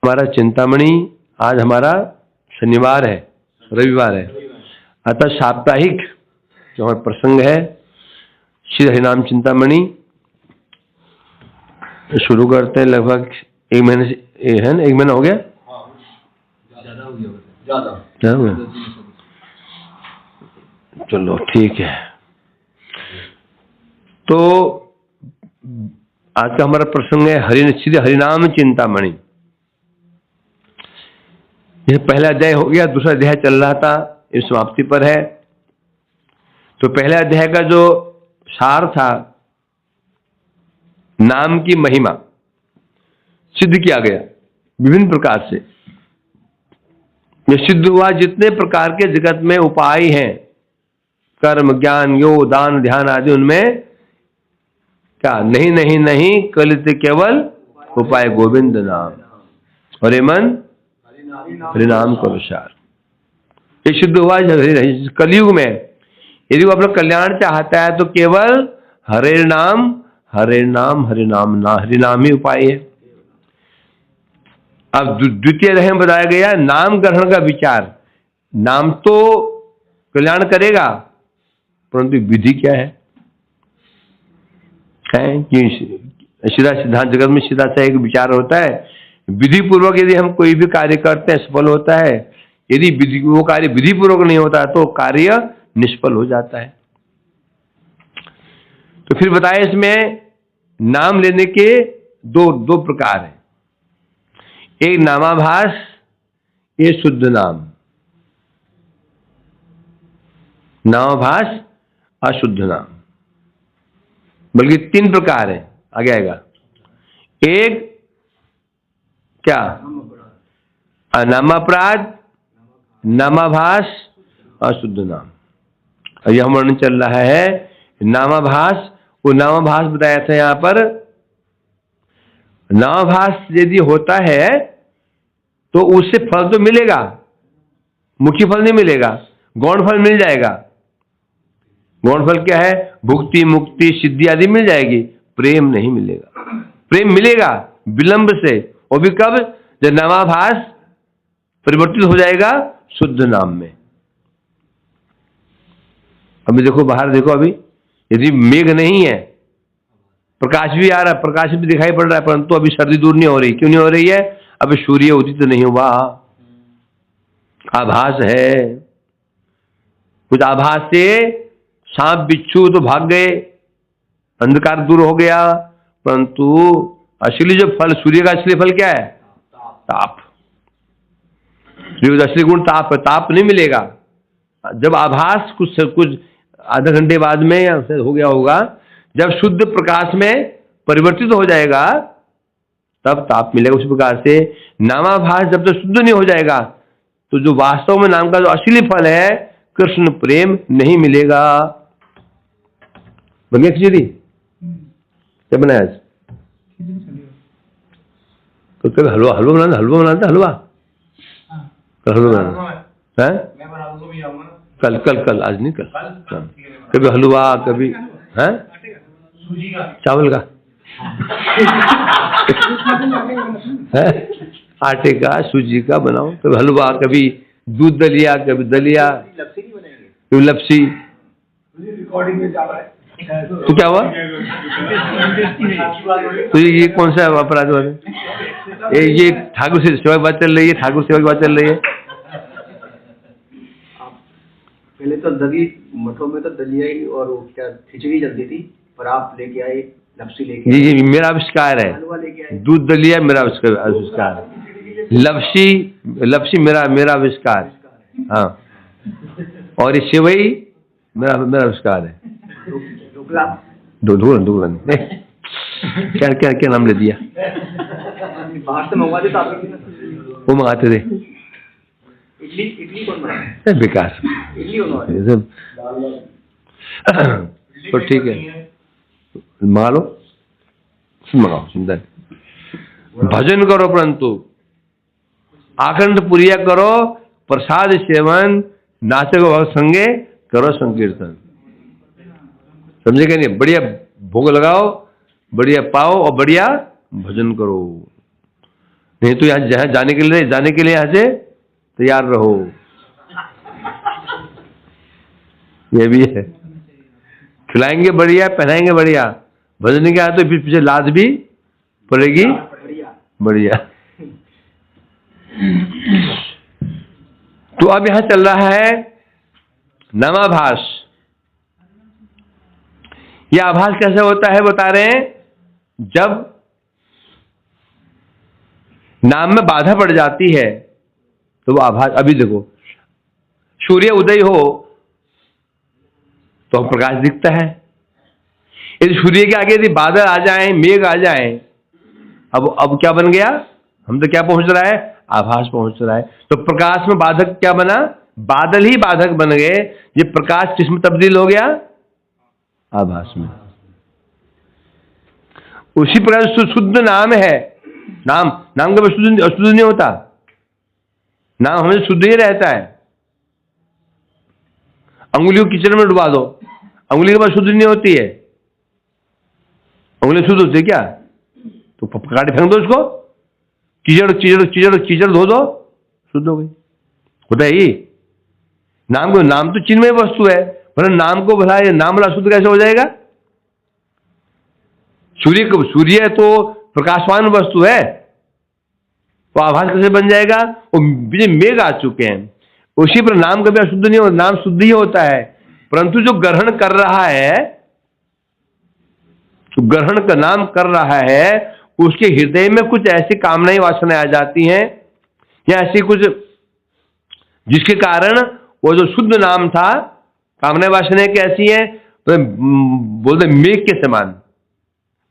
हमारा चिंतामणि, आज हमारा शनिवार है, रविवार है, अतः साप्ताहिक जो हमारा प्रसंग है श्री हरिनाम चिंतामणि शुरू करते हैं। लगभग 1 महीने से है ना, 1 महीना हो गया, ज्यादा हो गया। चलो ठीक है। तो आज का हमारा प्रसंग है श्री हरिनाम चिंतामणि। यह पहला अध्याय हो गया, दूसरा अध्याय चल रहा था, इस समाप्ति पर है। तो पहले अध्याय का जो सार था, नाम की महिमा सिद्ध किया गया विभिन्न प्रकार से। यह सिद्ध हुआ जितने प्रकार के जगत में उपाय हैं, कर्म ज्ञान योग दान ध्यान आदि, उनमें क्या नहीं नहीं नहीं कलित केवल उपाय गोविंद नाम, और मन हरिनाम को विचार। ये सिद्ध हुआ कलयुग में यदि वो अपना कल्याण चाहता है तो केवल हरे नाम हरे नाम हरे नाम ना हरिनाम ही उपाय है। अब द्वितीय अध्याय में बताया गया नाम ग्रहण का विचार। नाम तो कल्याण करेगा, परंतु विधि क्या है कि सीधा सिद्धांत जगत में सीधा सा एक विचार होता है, विधि पूर्वक यदि हम कोई भी कार्य करते हैं सफल होता है, यदि वो कार्य विधि पूर्वक नहीं होता तो कार्य निष्फल हो जाता है। तो फिर बताया इसमें नाम लेने के दो प्रकार हैं, एक नामाभास, एक शुद्ध नाम। नामाभास, अशुद्ध नाम, बल्कि 3 प्रकार है, आगे आएगा। एक क्या, नामापराध, नामाभास, अशुद्ध नाम। यह वर्णन चल रहा है नामाभास। वो नामाभास बताया था यहां पर। नामाभास यदि होता है तो उससे फल तो मिलेगा, मुख्य फल नहीं मिलेगा, गौण फल मिल जाएगा। गौण फल क्या है, भुक्ति मुक्ति सिद्धि आदि मिल जाएगी, प्रेम नहीं मिलेगा। प्रेम मिलेगा विलंब से, वो भी कब, जब नामाभास परिवर्तित हो जाएगा शुद्ध नाम में। अभी देखो बाहर देखो, अभी यदि मेघ नहीं है, प्रकाश भी आ रहा है, प्रकाश भी दिखाई पड़ रहा है, परंतु अभी सर्दी दूर नहीं हो रही। क्यों नहीं हो रही है, अभी सूर्य उदित नहीं हुआ, आभास है। कुछ आभास से सांप बिच्छू तो भाग गए, अंधकार दूर हो गया, परंतु असली जो फल, सूर्य का असली फल क्या है, ताप। सूर्य का असली गुण ताप है, ताप नहीं मिलेगा। जब आभास कुछ आधे घंटे बाद में या हो गया होगा, जब शुद्ध प्रकाश में परिवर्तित हो जाएगा तब ताप मिलेगा। उस प्रकार से नामाभास जब तक शुद्ध नहीं हो जाएगा तो जो वास्तव में नाम का जो असली फल है कृष्ण प्रेम नहीं मिलेगा। बन गया खिचड़ी, क्या बनाया आज? तो कभी हलवा बनाना, हलवा है, कल आज नहीं, कल कभी हलवा, कभी है चावल का है, आटे का सूजी का बनाओ, कभी हलवा, कभी दूध दलिया, कभी दलिया, कभी लपसी। तो क्या हुआ, तो ये कौन सा अपराध हुआ? ये ठाकुर से सेवा की बात चल रही है, ठाकुर सेवा की बात चल रही है। पहले तो दही मठों में तो दलिया ही और वो क्या खिचड़ी चलती थी, पर आप लेके आए लपसी लेके। ये मेरा आविष्कार है, दूध दलिया मेरा आविष्कार है, लपसी मेरा आविष्कार, हाँ, और ये सेवई मेरा आविष्कार है। ढोलन क्या नाम ले दिया, बाहर से मंगवा देता, वो मंगाते थे। इडली कौन बनाया? विकास सब तो ठीक है, मंगा लो, मंगाओ, सुंदर। भजन करो परंतु आखंड पुरिया करो, प्रसाद सेवन, नाचक भक्त संगे करो संकीर्तन। समझे क्या नहीं? बढ़िया भोग लगाओ, बढ़िया पाओ और बढ़िया भजन करो। नहीं तो यहाँ जहाँ जाने के लिए यहाँ से तैयार रहो। ये भी है, खिलाएंगे बढ़िया, पहनाएंगे बढ़िया, भजन के आए तो फिर पीछे लाद भी पड़ेगी बढ़िया। तो अब यहां चल रहा है नामाभास। यह आभास कैसे होता है बता रहे हैं, जब नाम में बाधा पड़ जाती है तो वो आभास। अभी देखो, सूर्य उदय हो तो प्रकाश दिखता है, यदि सूर्य के आगे यदि बादल आ जाएं, मेघ आ जाएं, अब क्या बन गया, हम तो क्या पहुंच रहा है, आभास पहुंच रहा है। तो प्रकाश में बाधक क्या बना, बादल ही बाधक बन गए। ये प्रकाश किस में तब्दील हो गया, आभास में। उसी प्रकार शुद्ध नाम है, नाम का अशुद्ध नहीं होता, नाम हमें शुद्ध ही रहता है। अंगुली को कीचड़ में डुबा दो, अंगुली के बाद शुद्ध नहीं होती है, अंगुली शुद्ध होती है क्या, तो काटे फेंक दो उसको, कीचड़ धो दो, शुद्ध हो गई। होता है ही नाम तो चिन्मय वस्तु है, पर नाम को भला ये नाम वाला शुद्ध कैसे हो जाएगा। सूर्य तो प्रकाशवान वस्तु है, तो आभास कैसे बन जाएगा, वो मेघ आ चुके हैं। उसी पर नाम कभी अशुद्ध नहीं होता, नाम शुद्ध ही होता है, परंतु जो ग्रहण कर रहा है, जो ग्रहण का नाम कर रहा है, उसके हृदय में कुछ ऐसी कामनाएं वासनाएं आ जाती हैं, या ऐसी कुछ जिसके कारण वो जो शुद्ध नाम था, कामनाएं वासनाएं कैसी है, तो बोलते मेघ के समान।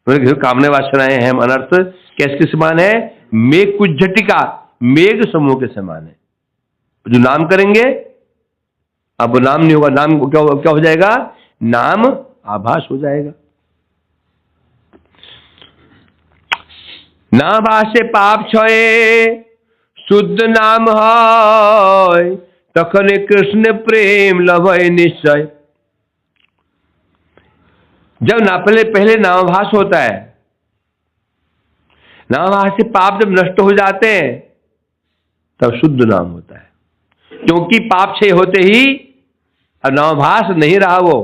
कामनाएं वासनाएं हैं अनर्थ कैसे समान है, मेघ कुछ झटिका, मेघ समूह के समान है। जो नाम करेंगे, अब नाम नहीं होगा, नाम क्या हो जाएगा, नाम आभास हो जाएगा। नाभासे पाप छये शुद्ध नाम है, तखने कृष्ण प्रेम लभय निश्चय। जब पहले नामाभास होता है, नामाभास से पाप जब नष्ट हो जाते हैं तब शुद्ध नाम होता है, क्योंकि पाप क्षय होते ही अब नामाभास नहीं रहा, वो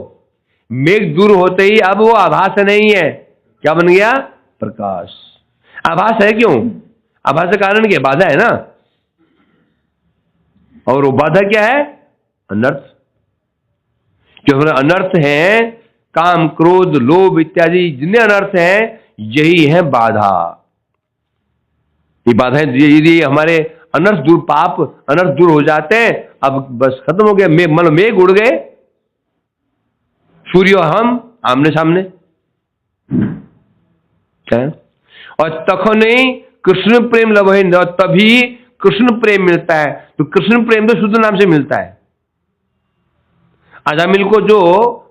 मेघ दूर होते ही अब वो आभास नहीं है, क्या बन गया, प्रकाश। आभास है क्यों, आभास का कारण क्या, बाधा है ना, और वो बाधा क्या है, अनर्थ। जो अनर्थ है, काम क्रोध लोभ इत्यादि जितने अनर्थ हैं, यही है बाधा। ये बाधाएं, यदि हमारे अनर्थ दूर, पाप अनर्थ दूर हो जाते हैं, अब बस खत्म हो गया, मतलब मेघ उड़ गए, सूर्य और हम आमने सामने, क्या है? और तखने कृष्ण प्रेम लभय, तभी कृष्ण प्रेम मिलता है। तो कृष्ण प्रेम तो शुद्ध नाम से मिलता है। अजामिल को जो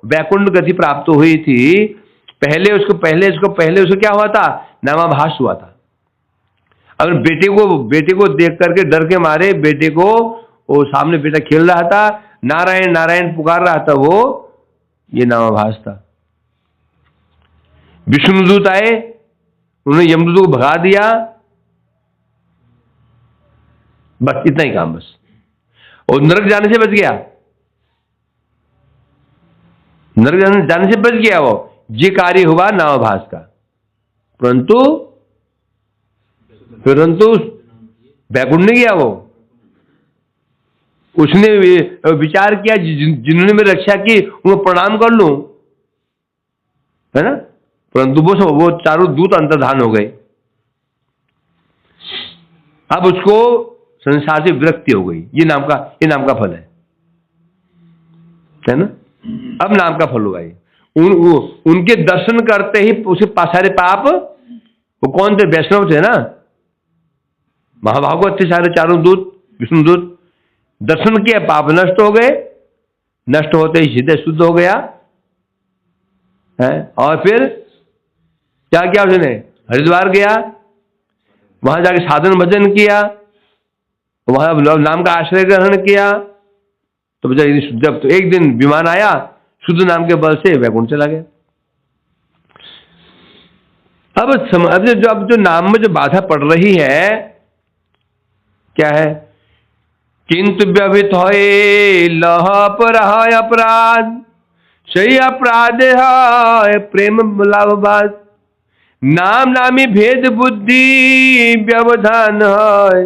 वैकुंठ गति प्राप्त हुई थी, पहले उसको क्या हुआ था, नामाभास हुआ था। अब बेटे को देख करके डर के मारे, बेटे को, वो सामने बेटा खेल रहा था, नारायण नारायण पुकार रहा था, वो ये नामाभास था। विष्णुदूत आए, उन्होंने यमदूत को भगा दिया, बस इतना ही काम, बस। और नरक जाने से बच गया, नरक जाने से बच गया वो, ये कार्य हुआ नामाभास का। परंतु वैकुंठ नहीं गया वो, उसने विचार किया जिन्होंने मेरी रक्षा की उनको प्रणाम कर लूं, है ना, परंतु वो चारों दूत अंतर्धान हो गए। अब उसको संसार से विरक्ति हो गई। ये नाम का फल है ना, अब नाम का फल होगा ये। उनके दर्शन करते ही उसे सारे पाप, वो कौन थे, वैष्णव थे ना, महाभागवत थे सारे चारों दूत, विष्णुदूत, दर्शन किया, पाप नष्ट हो गए, नष्ट होते ही हृदय शुद्ध हो गया है। और फिर क्या किया उसने, हरिद्वार गया, वहां जाके साधन भजन किया, वहां नाम का आश्रय ग्रहण किया, तो जब तो एक दिन विमान आया, शुद्ध नाम के बल से वैकुंठ चला गया। अब जो नाम में जो बाधा पड़ रही है, क्या है? किंतु व्यभित होए लह पर अपराध, सही अपराध है प्रेम लाभबाद। नाम नामी भेद बुद्धि व्यवधान है,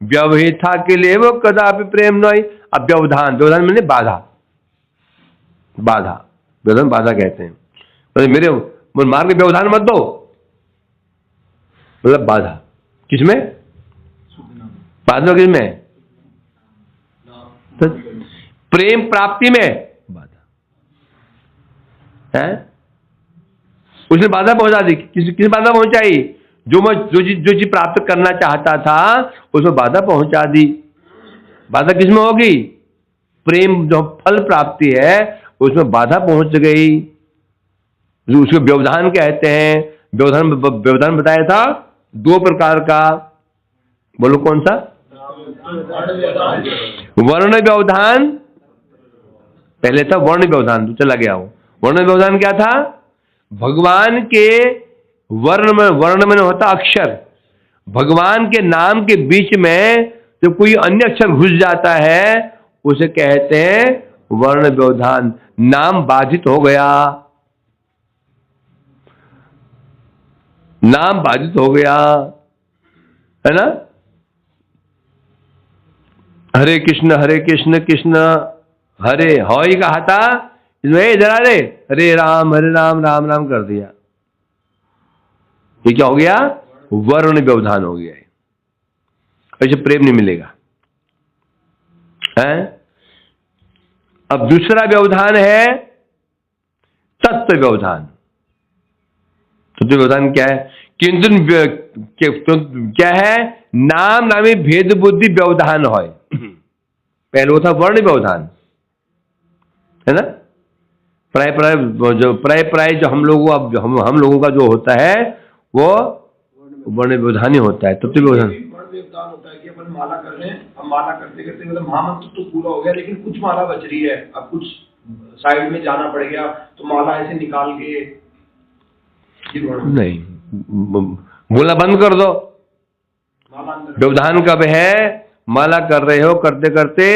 व्यवहित था के लिए वो कदापि प्रेम नहीं। अब व्यवधान, व्यवधान मैंने बाधा, बाधा, व्यवधान बाधा कहते हैं। तो मेरे मार्ग में व्यवधान मत दो, मतलब बाधा। किसमें बाधा? किसमें? तो प्रेम प्राप्ति में बाधा है, उसने बाधा पहुंचा दी। किस बाधा पहुंचाई? जो चीज प्राप्त करना चाहता था उसमें बाधा पहुंचा दी। बाधा किसमें होगी? प्रेम जो फल प्राप्ति है उसमें बाधा पहुंच गई, जो उसको व्यवधान कहते हैं। व्यवधान बताया था 2 प्रकार का, बोलो कौन सा? वर्ण व्यवधान पहले था, वर्ण व्यवधान तो चला गया वो। वर्ण व्यवधान क्या था? भगवान के वर्ण में होता अक्षर, भगवान के नाम के बीच में जब कोई अन्य अक्षर घुस जाता है उसे कहते हैं वर्ण व्यवधान। नाम बाधित हो गया, नाम बाधित हो गया, है ना? हरे कृष्ण कृष्ण हरे हरि कहा था, इसमें इधर आ रे हरे राम राम राम कर दिया। ये क्या हो गया? वर्ण व्यवधान हो गया है। ऐसे प्रेम नहीं मिलेगा है? अब दूसरा व्यवधान है तत्व व्यवधान। तत्व व्यवधान क्या है? किंतु क्या है? नाम नामी भेद बुद्धि व्यवधान है। पहले था वर्ण व्यवधान, है ना? प्राय जो हम लोगों का जो होता है वो वर्ण व्यवधान ही होता है। तत्व व्यवधान होता है कि अपन माला कर रहे हैं, अब माला करते करते मतलब महामंत्र तो पूरा हो गया लेकिन कुछ माला बच रही है, अब कुछ साइड में जाना पड़ गया तो माला ऐसे निकाल के नहीं, बोलना बंद कर दो। व्यवधान कब है? माला कर रहे हो, करते करते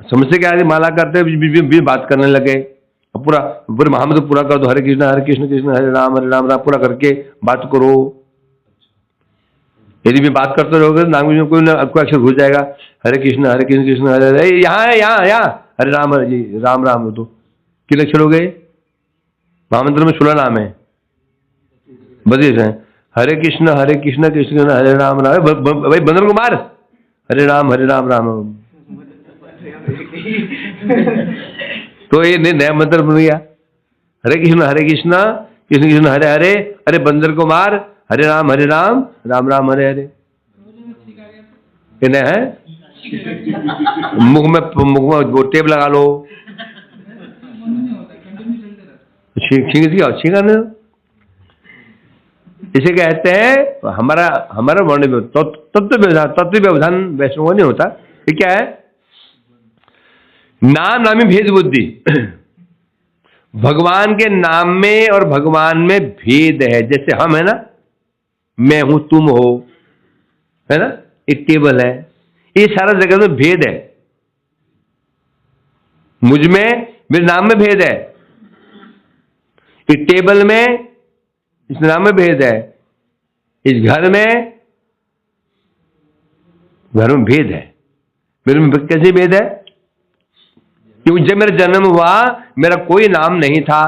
समझते क्या है? माला करते भी बात करने लगे, पूरा महामंत्र पूरा कर दो, हरे कृष्ण कृष्ण हरे राम राम पूरा करके बात करो। यदि भी बात करते रहोगे नाम में कोई अक्षर घुस जाएगा। हरे कृष्ण कृष्ण हरे यहाँ हरे राम जी राम राम, तो कितने अक्षर हो गए? महामंत्र में 16 नाम है, बदल है। हरे कृष्ण कृष्ण हरे राम भाई बंदर को मार, हरे राम राम। तो ये नया मंत्र बन गया, हरे कृष्ण कृष्ण कृष्ण हरे हरे, अरे बंदर को मार, हरे राम राम राम हरे हरे। है मुख में वो टेप लगा लो, छींकने इसे कहते हैं हमारा वर्ण तत्व व्यवधान वैष्णव नहीं होता। ये क्या है? नाम नामी भेद बुद्धि। भगवान के नाम में और भगवान में भेद है। जैसे हम है ना, मैं हूं तुम हो, है ना, एक टेबल है, ये सारा जगह में भेद है। मुझ में मेरे नाम में भेद है, इस टेबल में इस नाम में भेद है, इस घर में भेद है। मेरे में कैसे भेद है? क्योंकि जब मेरा जन्म हुआ मेरा कोई नाम नहीं था,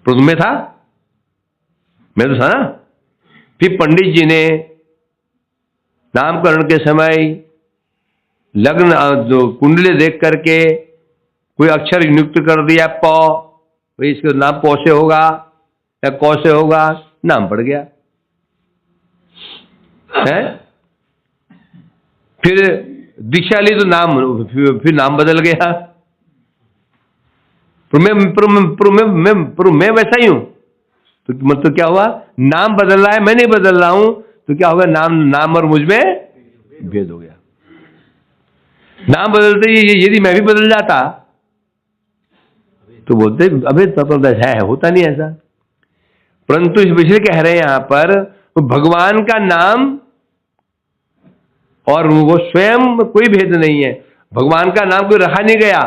तो तुम्हें था, मैं तो था ना। फिर पंडित जी ने नामकरण के समय लग्न जो कुंडली देख करके कोई अक्षर नियुक्त कर दिया, प, इसका नाम पौ से होगा या कौ से होगा, नाम पड़ गया है। फिर दीक्षा ली तो नाम, फिर नाम बदल गया। मैं वैसा ही हूं, तो मतलब क्या हुआ? नाम बदल रहा है, मैं नहीं बदल रहा हूं, तो क्या होगा? नाम और मुझ में भेद हो गया। नाम बदलते ही यदि मैं भी बदल जाता तो बोलते अबे तब है, होता नहीं ऐसा। परंतु इसलिए कह रहे हैं यहां पर भगवान का नाम और वो स्वयं कोई भेद नहीं है। भगवान का नाम कोई रखा नहीं गया,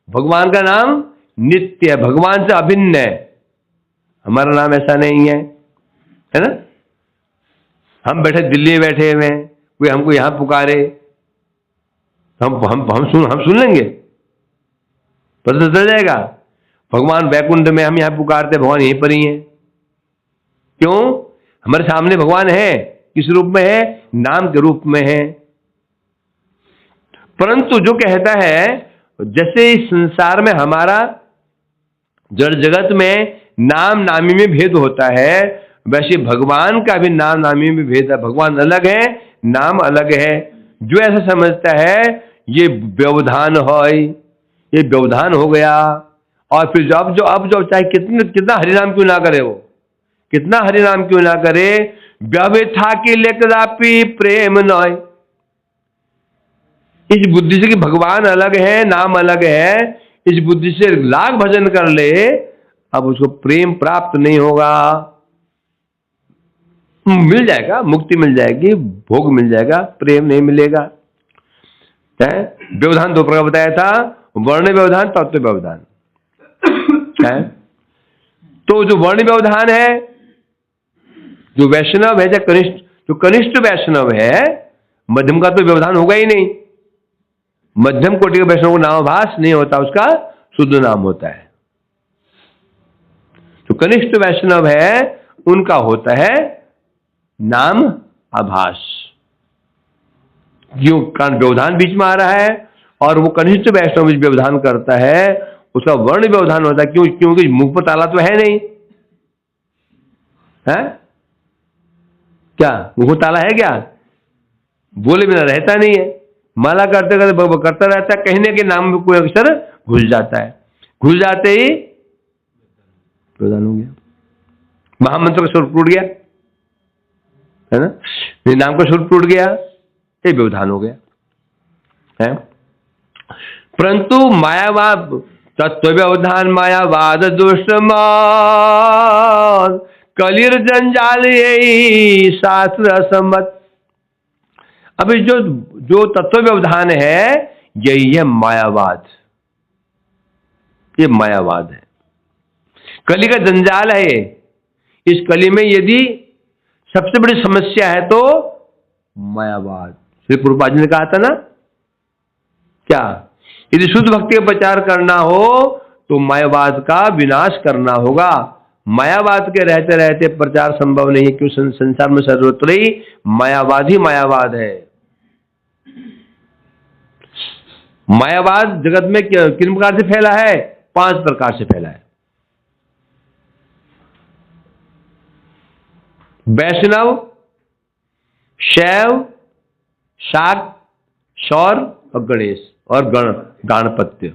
भगवान का नाम नित्य है, भगवान से अभिन्न है। हमारा नाम ऐसा नहीं है ना। हम बैठे दिल्ली में बैठे हुए हैं, कोई हमको यहां पुकारे, हम सुन लेंगे, पता चल जाएगा। भगवान वैकुंठ में, हम यहां पुकारते, भगवान यहीं पर ही है। क्यों? हमारे सामने भगवान है। किस रूप में है? नाम के रूप में है। परंतु जो कहता है जैसे इस संसार में हमारा जड़ जगत में नाम नामी में भेद होता है, वैसे भगवान का भी नाम नामी में भेद है। भगवान अलग है, नाम अलग है। जो ऐसा समझता है ये व्यवधान है, ये व्यवधान हो गया। और फिर अब जो चाहे कितना हरिनाम क्यों ना करे, वो कितना हरिनाम क्यों ना करे, व्यवस्था की लेकदापि प्रेम नय। इस बुद्धि से कि भगवान अलग है, नाम अलग है, इस बुद्धि से लाख भजन कर ले, अब उसको प्रेम प्राप्त नहीं होगा। मिल जाएगा, मुक्ति मिल जाएगी, भोग मिल जाएगा, प्रेम नहीं मिलेगा। व्यवधान दो प्रकार बताया था, वर्ण व्यवधान, तत्व व्यवधान। तो जो वर्ण व्यवधान है, जो वैष्णव है, जो कनिष्ठ वैष्णव है, मध्यम का तो व्यवधान होगा ही नहीं। मध्यम कोटि के वैष्णव को नामाभास नहीं होता, उसका शुद्ध नाम होता है। जो कनिष्ठ वैष्णव है उनका होता है नाम आभास। क्यों? कारण व्यवधान बीच में आ रहा है, और वो कनिष्ठ वैष्णव व्यवधान करता है, उसका वर्ण व्यवधान होता है। क्यों? क्योंकि मुख पर ताला तो है नहीं है, क्या मुख पर ताला है? क्या बोले बिना रहता नहीं है। माला करते करते करता रहता है, कहीं ना कहीं नाम में कोई अक्षर घुस जाता है, घुस जाते ही व्यवधान हो गया, महामंत्र का स्वरूप टूट गया, है ना। नाम का स्वरूप टूट गया, ये व्यवधान हो गया है। परंतु मायावाद, तत्व व्यवधान, मायावाद दुष्टमान, कलिर जंजाल यही शास्त्र असम्मत। अभी जो तत्व व्यवधान है यही है मायावाद, ये मायावाद है, कली का जंजाल है ये। इस कली में यदि सबसे बड़ी समस्या है तो मायावाद। श्री प्रभुपाद जी ने कहा था ना, क्या? यदि शुद्ध भक्ति का प्रचार करना हो तो मायावाद का विनाश करना होगा। मायावाद के रहते रहते प्रचार संभव नहीं है। क्यों? संसार में सर्वत्र ही मायावाद ही मायावाद है। मायावाद जगत में किन प्रकार से फैला है? 5 प्रकार से फैला है। वैष्णव, शैव, शाक्त, शौर और गणेश और गणपत्य,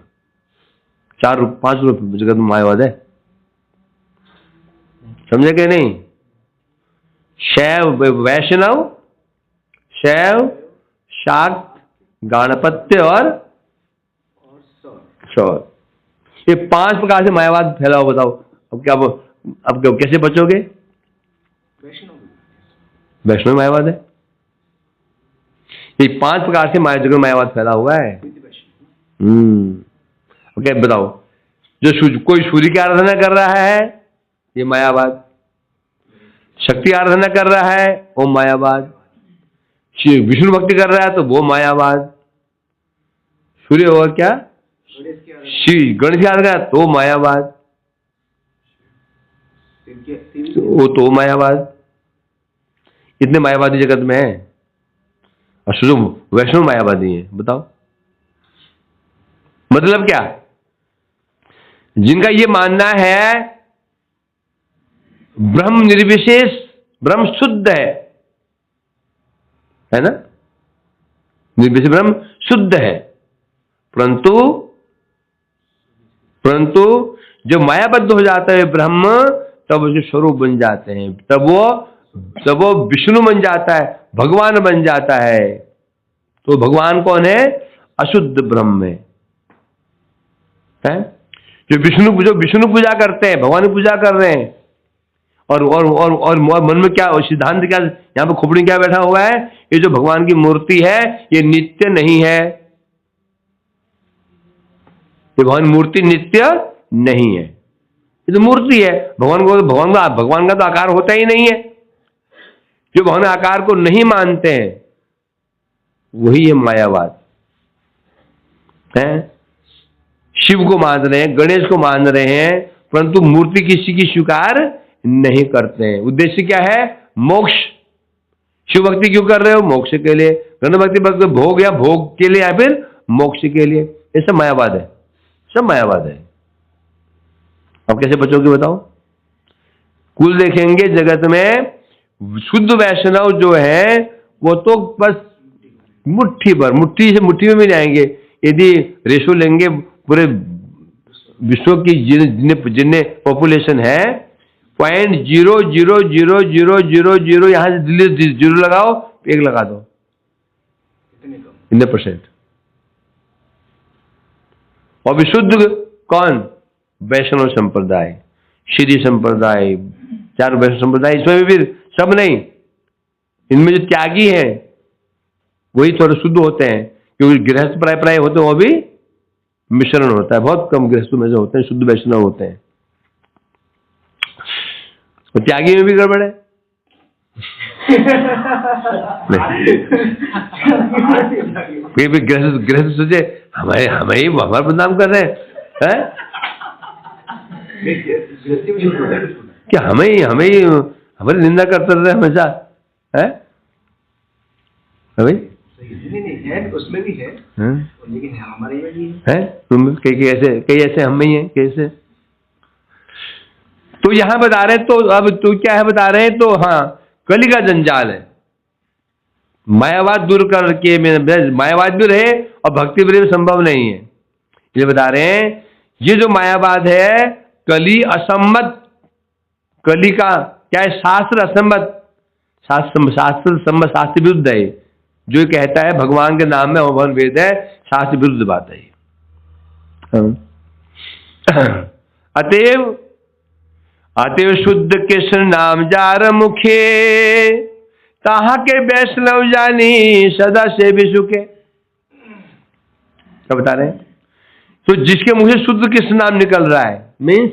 5 रूप जगत में मायावाद है। समझे कि नहीं? शैव, वैष्णव, शैव, शाक्त, गणपत्य और शौर, ये 5 प्रकार से मायावाद फैला हो। बताओ अब क्या कैसे बचोगे? वैष्णव मायावाद है। ये 5 प्रकार से जगत मायावाद फैला हुआ है। ओके, बताओ, जो कोई सूर्य की आराधना कर रहा है ये मायावाद, शक्ति आराधना कर रहा है वो मायावाद, विष्णु भक्ति कर रहा है तो वो मायावाद, सूर्य और क्या गणेश की आराधना तो मायावाद, वो तो मायावाद। इतने मायावादी जगत में है, और शुद्ध वैष्णव मायावादी है। बताओ मतलब क्या? जिनका ये मानना है ब्रह्म निर्विशेष, ब्रह्म शुद्ध है ना, निर्विशेष ब्रह्म शुद्ध है, परंतु जब मायाबद्ध हो जाता है ब्रह्म, तब उसके स्वरूप बन जाते हैं, तब वो विष्णु बन जाता है, भगवान बन जाता है। तो भगवान कौन है? अशुद्ध ब्रह्म है। जो विष्णु पूजा करते हैं, भगवान की पूजा कर रहे हैं, और मन में क्या सिद्धांत, क्या यहाँ पे खोपड़ी क्या बैठा हुआ है, ये जो भगवान की मूर्ति है ये नित्य नहीं है, ये भगवान मूर्ति नित्य नहीं है, ये तो मूर्ति है। भगवान का तो आकार होता ही नहीं है। जो भगवान आकार को नहीं मानते हैं वही है मायावाद है। शिव को मान रहे हैं, गणेश को मान रहे हैं, परंतु मूर्ति किसी की स्वीकार नहीं करते हैं। उद्देश्य क्या है? मोक्ष। शिव भक्ति क्यों कर रहे हो? मोक्ष के लिए। गणेश भक्ति भोग या भोग के लिए या फिर मोक्ष के लिए। ये सब मायावाद है, सब मायावाद है। अब कैसे बचोगे बताओ? कुल देखेंगे जगत में शुद्ध वैष्णव जो है वो तो बस मुट्ठी भर, मुट्ठी से मुट्ठी में जाएंगे। यदि रेशो लेंगे पूरे विश्व की जितने पॉपुलेशन है 0.00000 यहां से दिल्ली जीरो लगाओ, एक लगा दो, इतने %। और विशुद्ध कौन? वैष्णव संप्रदाय, श्री संप्रदाय, चार वैष्णव संप्रदाय। इसमें भी सब नहीं, इनमें जो त्यागी है वही थोड़े शुद्ध होते हैं, क्योंकि गृहस्थ प्राय होते हैं वो भी मिश्रण होता है। बहुत कम गृहस्थों में जो होते हैं शुद्ध वैष्णव होते हैं। और त्यागी में भी गड़बड़ है। गृहस्थ सोचे हमारा बदनाम कर रहे हैं क्या, हमारी निंदा करते रहे हमेशा है। नहीं है, उसमें भी है, लेकिन हमारे में भी है। कई ऐसे हम में ही है कैसे। तो यहां बता रहे तो अब तो क्या है बता रहे हैं तो हाँ, कली का जंजाल है। मायावाद दूर करके मायावाद भी रहे और भक्ति भी संभव नहीं है। ये बता रहे हैं ये जो मायावाद है कली असम्मत, कली का क्या है? शास्त्र असम्मत, शास्त्र विरुद्ध है। जो कहता है भगवान के नाम में भगवान वेद है, शास्त्र विरुद्ध बात है। अतएव शुद्ध कृष्ण नाम जार मुखे, ताहा के वैष्णव जानी सदा से भी सुखे। क्या बता रहे हैं? तो जिसके मुंह से शुद्ध कृष्ण नाम निकल रहा है मीन्स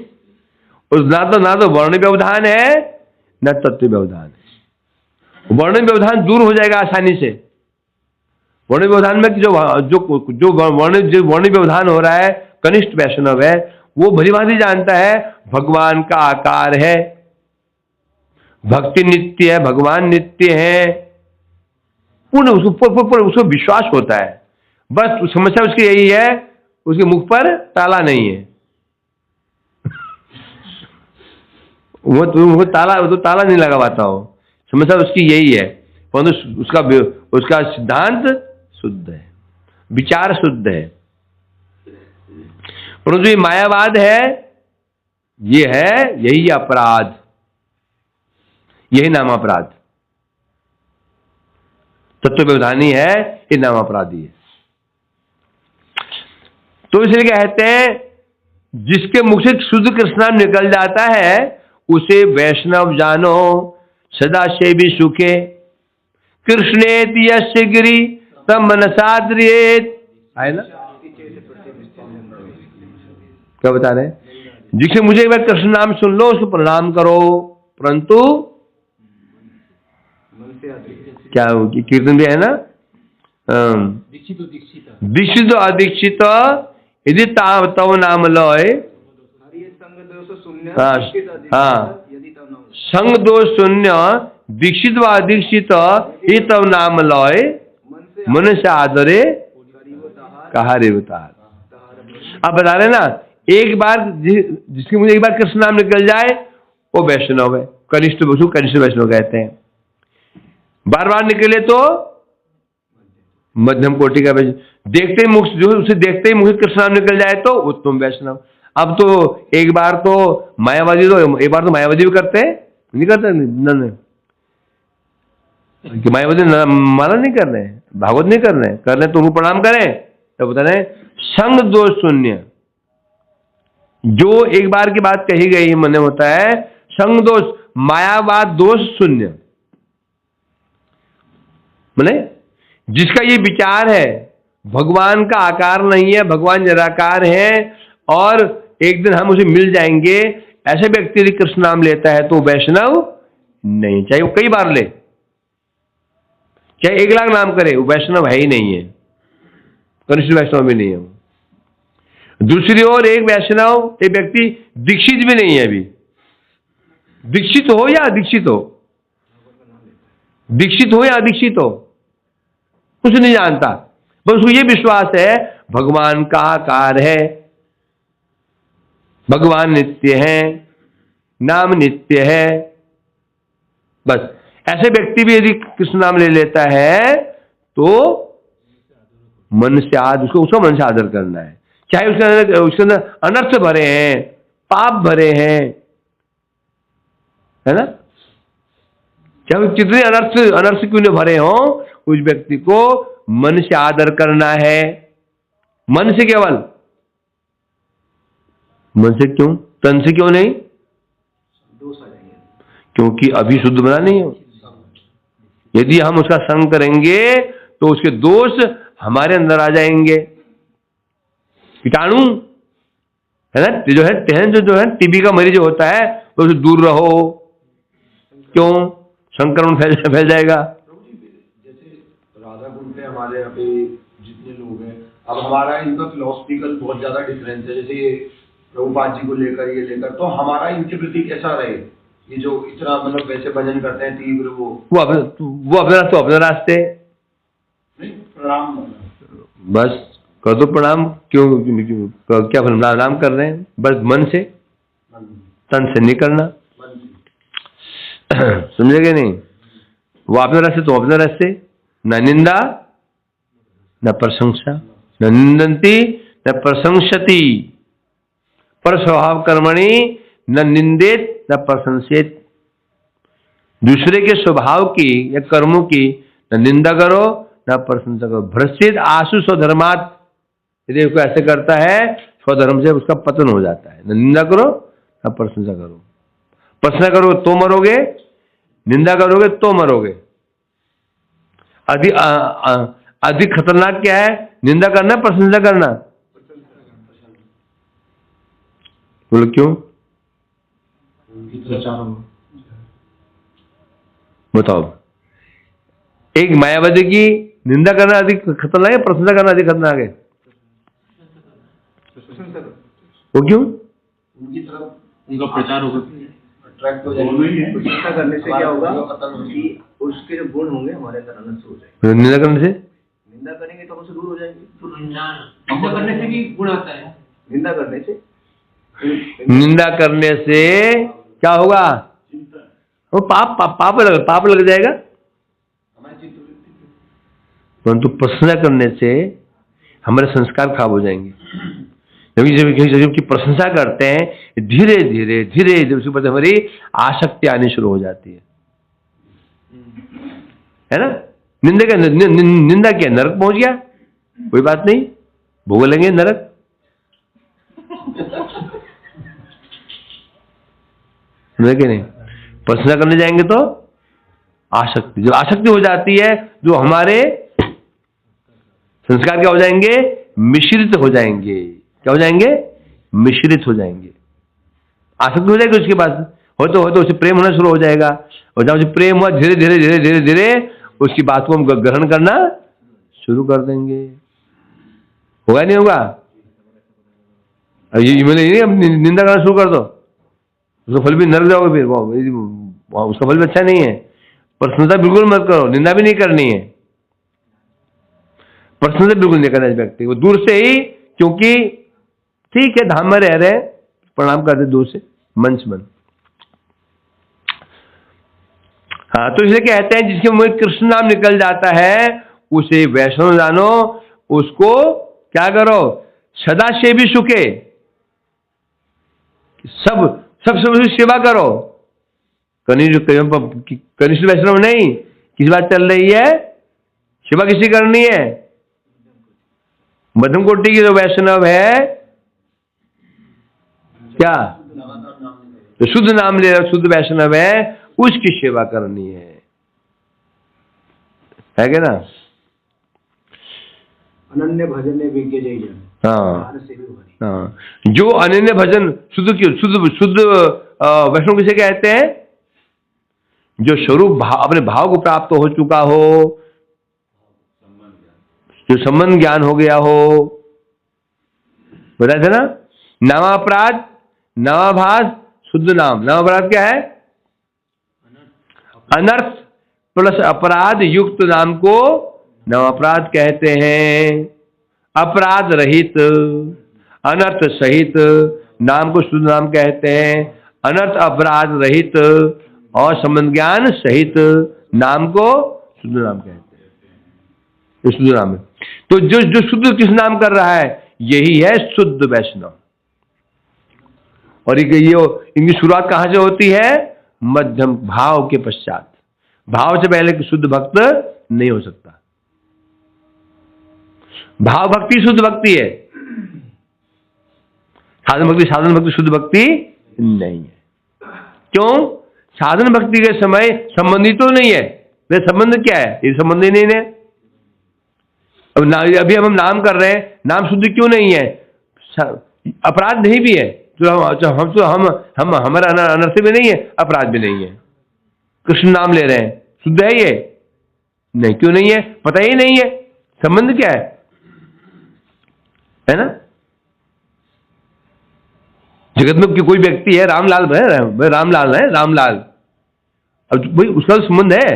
उस ना तो वर्ण व्यवधान है न तत्व व्यवधान है। वर्ण व्यवधान दूर हो जाएगा आसानी से। वर्ण व्यवधान में जो वर्ण व्यवधान हो रहा है, कनिष्ठ वैष्णव है वो भली भांति जानता है भगवान का आकार है, भक्ति नित्य है, भगवान नित्य है, पूर्ण उसको विश्वास होता है। बस समस्या उसकी यही है, उसके मुख पर ताला नहीं है। वो ताला नहीं लगा पाता हो, समस्या उसकी यही है। परंतु उसका सिद्धांत शुद्ध है, विचार शुद्ध है। परंतु ये मायावाद है, ये है यही अपराध, यही नाम अपराध। तत्व व्यवधानी है, ये नाम अपराधी है। तो इसलिए कहते हैं जिसके मुख से शुद्ध कृष्ण नाम निकल जाता है उसे वैष्णव जानो सदा से भी सुखे। कृष्णेति यस्य गिरि तम मनसाद्रियेत, है ना? क्या बता रहे? जिसे मुझे एक बार कृष्ण नाम सुन लो उसको प्रणाम करो, परंतु क्या होगी? कीर्तन भी है ना, दीक्षित अदीक्षित यदि तव नाम लय, संग दोष शून्य दीक्षित व अदीक्षित ही तव नाम लय, मन से आदरे कहा रेवतार। आप बता रहे ना, एक बार जिसके मुझे एक बार कृष्ण नाम निकल जाए वो वैष्णव है, कनिष्ठ वैष्णव कहते हैं। बार बार निकले तो मध्यम कोटि का वैष्णव। देखते ही मुख जो उसे देखते ही मुझे कृष्ण नाम निकल जाए तो उत्तम वैष्णव। अब तो एक बार तो मायावादी, तो एक बार तो मायावादी भी करते हैं, नहीं करते कि मायावादी माला नहीं कर रहे हैं, भागवत नहीं कर रहे हैं, कर रहे तो उनको प्रणाम करें। तो बता रहे संग दोष शून्य, जो एक बार की बात कही गई मन होता है संग दोष, मायावाद दोष शून्य। बोले जिसका ये विचार है भगवान का आकार नहीं है, भगवान निराकार है और एक दिन हम उसे मिल जाएंगे, ऐसे व्यक्ति यदि कृष्ण नाम लेता है तो वैष्णव नहीं, चाहे वो कई बार ले, चाहे 1 लाख नाम करे, वो वैष्णव है ही नहीं है, कनिष्ठ वैष्णव भी नहीं है वो। दूसरी ओर एक वैष्णव, एक व्यक्ति दीक्षित भी नहीं है, अभी दीक्षित हो या अदीक्षित हो, दीक्षित हो या अदीक्षित हो, कुछ नहीं जानता, बस उसको ये विश्वास है भगवान का आकार है, भगवान नित्य है, नाम नित्य है। बस ऐसे व्यक्ति भी यदि कृष्ण नाम ले लेता है तो मन से उसको मन से आदर करना है, चाहे उसके अंदर अनर्थ भरे हैं, पाप भरे हैं, है ना, चाहे कितने अनर्थ क्यों न भरे हो, उस व्यक्ति को मन से आदर करना है। मन से केवल, मन से क्यों, तन से क्यों नहीं, दोष आ जाएंगे, क्योंकि अभी शुद्ध बना नहीं हो। यदि हम उसका संग करेंगे तो उसके दोष हमारे अंदर आ जाएंगे, कीटाणु है ना, जो है टीबी का मरीज होता है तो उससे दूर रहो, क्यों, संक्रमण फैल जाएगा। जैसे राधा कुंड पे हमारे यहाँ पे जितने लोग हैं, अब हमारा इनका फिलोसफिकल बहुत ज्यादा डिफरेंस है, जैसे प्रभुपाद जी को लेकर ये लेकर, तो हमारा इनके प्रति कैसा रहे, ये जो इतना मतलब वैसे भजन करते हैं तीव्र, वो अपने रास्ते नहीं, प्रणाम बस कर दो प्रणाम, क्यों क्या प्रणाम कर रहे हैं, बस मन से, तन से नहीं करना, समझेगे नहीं, वो अपने रास्ते तो अपने रास्ते, न निंदा न प्रशंसा, न निंदन्ति न प्रशंसति, पर स्वभाव कर्मणि न निंदेत न प्रशंसेत। दूसरे के स्वभाव की या कर्मों की न निंदा करो न प्रशंसा करो। भ्रष्टित आशु स्वधर्मात्, यदि उसको ऐसे करता है स्वधर्म से उसका पतन हो जाता है। न निंदा करो न प्रशंसा करो, प्रशंसा करोगे तो मरोगे, निंदा करोगे तो मरोगे। अधिक खतरनाक क्या है, निंदा करना प्रशंसा करना, बोलो क्यों, बताओ, एक मायावादी की निंदा करना अधिक खतरनाक है, प्रशंसा करना अधिक खतरनाक है, वो क्यों, उनकी तरफ उनका प्रचार होगा, अट्रैक्ट हो जाएंगे। प्रशंसा करने से क्या होगा कि उसके जो गुण होंगे हमारे अंदर अनंत हो जाएंगे। निंदा करने से, निंदा करेंगे तो हमसे दूर हो जाएंगे, तो निंदा करने से भी गुण आता है, निंदा करने से, निंदा करने से क्या होगा, वो पाप लग जाएगा। परंतु प्रशंसा करने से हमारे संस्कार खराब हो जाएंगे। जब की प्रशंसा करते हैं धीरे धीरे उसके ऊपर हमारी आसक्ति आनी शुरू हो जाती है ना। निंदा क्या, नरक पहुंच गया, कोई बात नहीं, भोग लेंगे नरक। नहीं, प्रशंसा करने जाएंगे तो आसक्ति, जो आसक्ति हो जाती है, जो हमारे संस्कार क्या हो जाएंगे, मिश्रित हो जाएंगे। क्या हो जाएंगे, मिश्रित हो जाएंगे। आसक्ति हो जाएगी, उसके बाद हो उसे प्रेम होना शुरू हो जाएगा, और जब उसे प्रेम हुआ धीरे धीरे उसकी बात को हम ग्रहण करना शुरू कर देंगे। होगा नहीं होगा, अब ये निंदा करना शुरू कर दो, उसका फल भी नरक जाओगे, फिर उसका फल भी अच्छा नहीं है। प्रशंसा बिल्कुल मत करो, निंदा भी नहीं करनी है, प्रशंसा बिल्कुल नहीं करना है व्यक्ति को, दूर से ही, क्योंकि ठीक है धाम में रह रहे, प्रणाम करते दूर से, मन से मन। हाँ, तो इसलिए कहते हैं जिसके मुंह में कृष्ण नाम निकल जाता है उसे वैष्णव जानो, उसको क्या करो, सदा से भी सुखे, सब सेवा करो। कनिष्ठ वैष्णव नहीं, किस बात चल रही है, सेवा किसी करनी है, मध्यम कोटि की जो वैष्णव है क्या, तो शुद्ध नाम ले रहा शुद्ध वैष्णव है, उसकी सेवा करनी है क्या ना? अनन्य भजन विज्ञ जय जन। हाँ हाँ, जो अनन्य भजन शुद्ध वैष्णव किसे कहते हैं? जो स्वरूप अपने भाव को प्राप्त हो चुका हो, जो संबंध ज्ञान हो गया हो। बताया था ना, नामापराध नामाभास शुद्ध नाम। नामापराध क्या है? अनर्थ प्लस अपराध युक्त नाम को नामापराध कहते हैं। अपराध रहित अनर्थ सहित नाम को शुद्ध नाम कहते हैं। अनर्थ अपराध रहित और संबंध ज्ञान सहित नाम को शुद्ध नाम कहते हैं। ये शुद्ध नाम है। तो जो शुद्ध किस नाम कर रहा है, यही है शुद्ध वैष्णव। और ये इनकी शुरुआत कहां से होती है? मध्यम भाव के पश्चात। भाव से पहले शुद्ध भक्त नहीं हो सकता। भाव भक्ति शुद्ध भक्ति है, साधन भक्ति शुद्ध भक्ति नहीं है। क्यों? साधन भक्ति के समय संबंधी तो नहीं है। वे संबंध क्या है? ये संबंध ही नहीं है। अभी हम नाम कर रहे हैं, नाम शुद्ध क्यों नहीं है? अपराध नहीं भी है तो हम हमारा अनर्थ भी नहीं है, अपराध भी नहीं है। कृष्ण नाम ले रहे हैं, शुद्ध है ये? नहीं। क्यों नहीं है? पता ही नहीं है संबंध क्या है ना? जगत में कोई व्यक्ति है, रामलाल है, रामलाल है, रामलाल, अब भाई उसका संबंध है,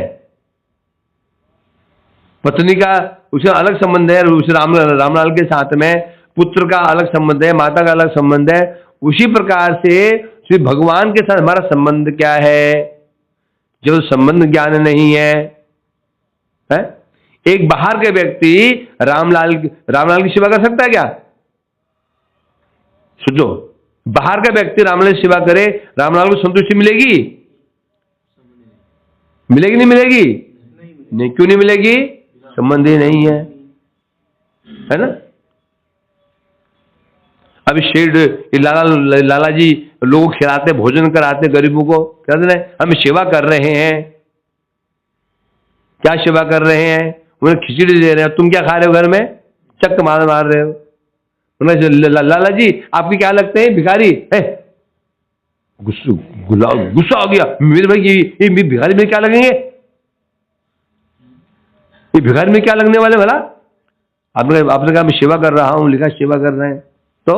पत्नी का उसका अलग संबंध है, उस रामलाल के साथ में पुत्र का अलग संबंध है, माता का अलग संबंध है। उसी प्रकार से श्री भगवान के साथ हमारा संबंध क्या है? जब संबंध ज्ञान नहीं है? एक बाहर के व्यक्ति रामलाल की सेवा कर सकता है क्या? सोचो, बाहर का व्यक्ति रामलाल की सेवा करे, रामलाल को संतुष्टि मिलेगी? मिलेगी नहीं मिलेगी? नहीं। क्यों नहीं मिलेगी? संबंध ही नहीं है ना? अभी शेड लाला जी लोगों को खिलाते, भोजन कराते, गरीबों को कहते हैं हम सेवा कर रहे हैं। क्या सेवा कर रहे हैं? उन्हें खिचड़ी दे रहे हो, तुम क्या खा रहे हो घर में? चक्क मार रहे हो। लाला जी आपके क्या लगते हैं? भिखारी है। गुस्सा हो गया, मेरे भाई ये भिखारी में क्या लगेंगे? ये भिखारी में क्या लगने वाले भला? आपने कहा मैं सेवा कर रहा हूं, लिखा सेवा कर रहे हैं, तो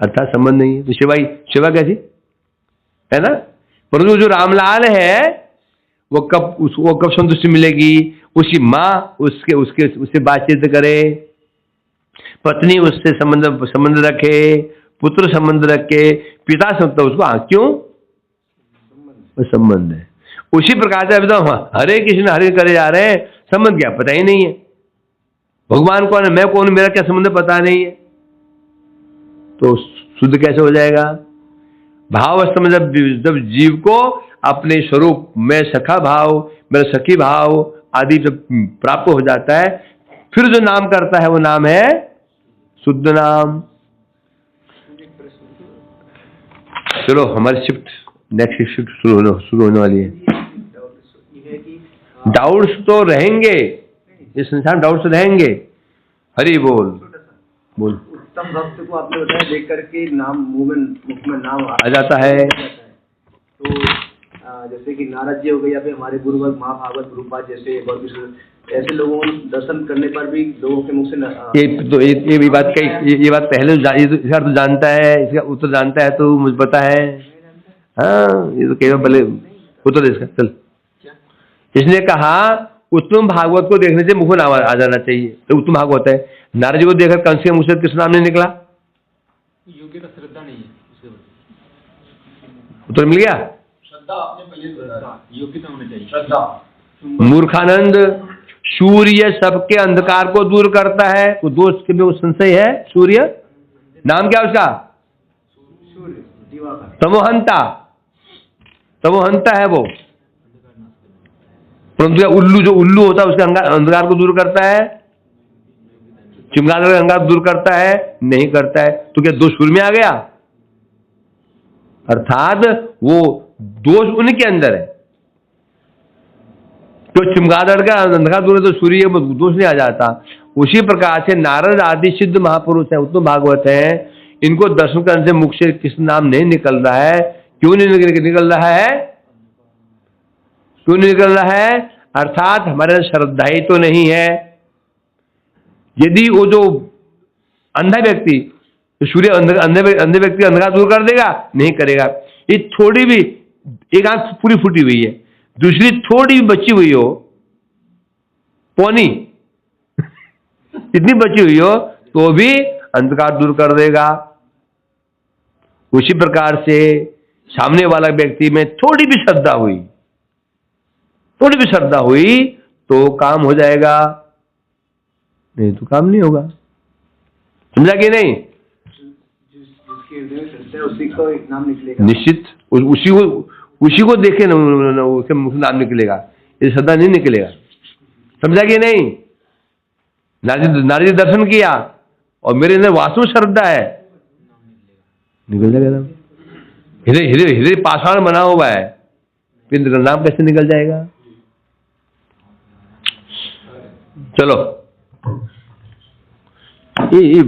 अर्थात संबंध नहीं है। तो सेवा कैसी है ना? परंतु जो रामलाल है वो कब संतुष्टि मिलेगी? उसकी माँ उससे बातचीत करे, पत्नी उससे संबंध रखे, पुत्र संबंध रखे, पिता संबंध, उसको क्यों? संबंध है। उसी प्रकार से अभी हरे कृष्ण हरे करे जा रहे हैं, संबंध क्या पता ही नहीं है। भगवान कौन है, मैं कौन, मेरा क्या संबंध पता नहीं है, तो शुद्ध कैसे हो जाएगा? भाव अवस्था में जब जीव को अपने स्वरूप में सखा भाव, मेरा सखी भाव आदि जब प्राप्त हो जाता है, फिर जो नाम करता है वो नाम है शुद्ध नाम। चलो हमारी नेक्स्ट शिफ्ट शुरू होने वाली है। डाउट्स तो रहेंगे, इस संसार डाउट्स रहेंगे। हरि बोल। उत्तम भक्त को आपने बताया देख करके नाम मुख में नाम आ जाता है। तो जैसे कि नारद जी हो गए, या फिर हमारे गुरुवर्ग महाभागवत गुरुपाद जैसे ऐसे लोगों दर्शन करने पर भी लोगों के मुख से ये बात पहले इसका तो जानता है, इसका उत्तर जानता है, तो मुझे पता है। हाँ, ये तो केवल भले उत्तर इसका। चल, इसने कहा उत्तम भागवत को देखने से मुख में नाम आ जाना चाहिए, तो उत्तम भागवत है। नारद जी को देखकर कंस के मुंह से किस नाम नहीं निकला? योग्यता श्रद्धा नहीं है, उत्तर मिल गया। श्रद्धा आपने पहले बताया, योग्यता होनी चाहिए। श्रद्धा। मूर्खानंद, सूर्य सबके अंधकार को दूर करता है, वो दोस्त के संशय है। सूर्य नाम क्या उसका? तमोहंता, तमोहंता है वो। परंतु उल्लू होता है, उसके अंधकार को दूर करता है, चिमगादड़ अंगार दूर करता है? नहीं करता है। तो क्या दो सूर्य में आ गया? अर्थात वो दोष उनके अंदर है। तो चमगादड़ का अंधकार दूर है तो सूर्य में दोष नहीं आ जाता। उसी प्रकार से नारद आदि सिद्ध महापुरुष हैं, उत्तम भागवत हैं, इनको दर्शन करने से मुख से कृष्ण नाम नहीं निकल रहा है। क्यों नहीं निकल रहा है? क्यों नहीं निकल रहा है? अर्थात हमारे श्रद्धा ही तो नहीं है। यदि वो जो अंधा व्यक्ति तो सूर्य अंधे व्यक्ति अंधकार दूर कर देगा? नहीं करेगा। ये थोड़ी भी, एक आंख पूरी फूटी हुई है, दूसरी थोड़ी भी बची हुई हो, पौनी इतनी बची हुई हो तो भी अंधकार दूर कर देगा। उसी प्रकार से सामने वाला व्यक्ति में थोड़ी भी श्रद्धा हुई, थोड़ी भी श्रद्धा हुई तो काम हो जाएगा, नहीं तो काम नहीं होगा। समझा कि नहीं? जिसके हृदय में श्रद्धा है उसी को नाम निकलेगा। निश्चित उसी को देखे ना उसके मुख नाम निकलेगा, ये श्रद्धा नहीं निकलेगा। समझा कि नहीं? नारद जी दर्शन किया और मेरे अंदर वास्तव श्रद्धा है, निकल जाएगा। हृदय पाषाण बना हुआ है, फिर नाम कैसे निकल जाएगा? चलो ये